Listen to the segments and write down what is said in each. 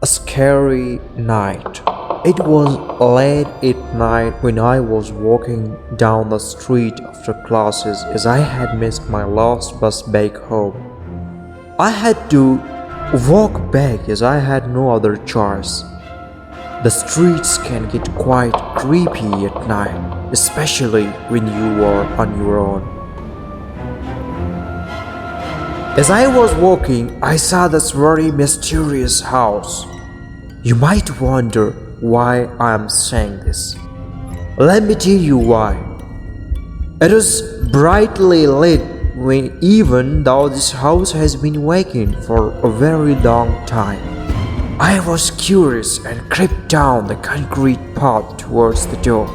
A scary night. It was late at night when I was walking down the street after classes as I had missed my last bus back home. I had to walk back as I had no other choice. The streets can get quite creepy at night, especially when you are on your own. As I was walking, I saw this very mysterious house. You might wonder why I am saying this. Let me tell you why. It was brightly lit even though this house has been vacant for a very long time. I was curious and crept down the concrete path towards the door.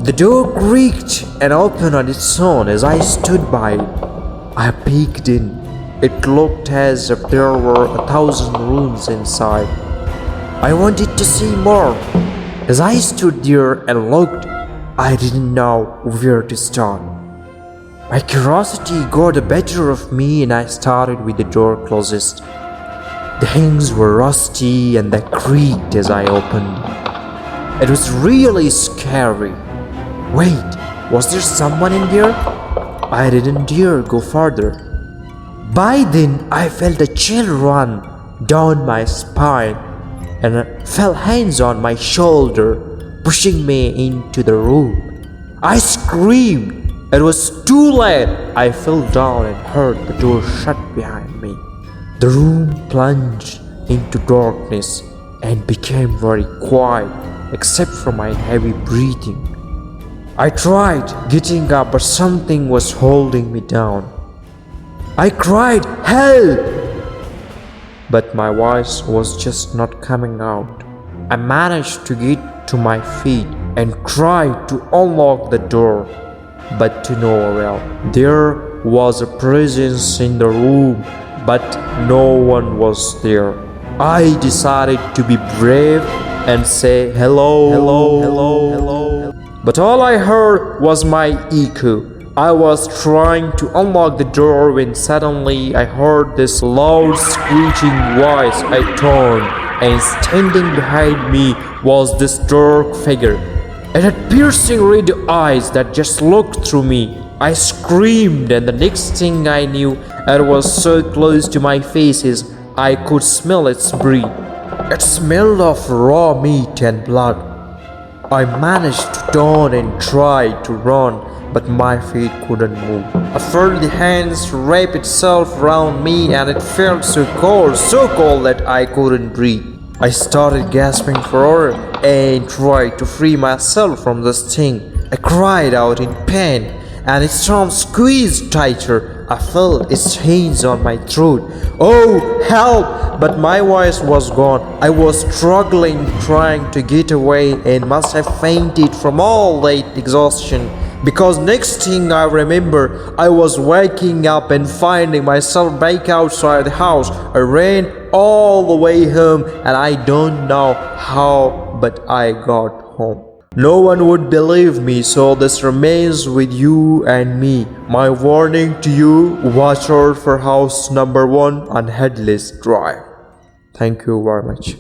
The door creaked and opened on its own as I stood by it. I peeked in. It looked as if there were 1,000 rooms inside. I wanted to see more. As I stood there and looked, I didn't know where to start. My curiosity got the better of me and I started with the door closest. The hinges were rusty and they creaked as I opened. It was really scary. Wait, was there someone in there? I didn't dare go further. By then, I felt a chill run down my spine and I felt hands on my shoulder pushing me into the room. I screamed. It was too late. I fell down and heard the door shut behind me. The room plunged into darkness and became very quiet except for my heavy breathing. I tried getting up but something was holding me down. I cried, "Help!" But my voice was just not coming out. I managed to get to my feet and tried to unlock the door, but to no avail. There was a presence in the room, but no one was there. I decided to be brave and say hello, hello, hello, hello. But all I heard was my echo. I was trying to unlock the door when suddenly I heard this loud screeching voice. I turned and standing behind me was this dark figure. It had piercing red eyes that just looked through me. I screamed and the next thing I knew, it was so close to my faces I could smell its breath. It smelled of raw meat and blood. I managed to turn and tried to run, but my feet couldn't move. I felt the hands wrap itself around me and it felt so cold that I couldn't breathe. I started gasping for air and tried to free myself from this thing. I cried out in pain and its arms squeezed tighter. I felt its hands on my throat. "Oh, help!" But my voice was gone. I was struggling, trying to get away and must have fainted from all that exhaustion. Because next thing I remember, I was waking up and finding myself back outside the house. I ran all the way home and I don't know how, but I got home. No one would believe me, so this remains with you and me. My warning to you, watch out for house number 1 on Headless Drive. Thank you very much.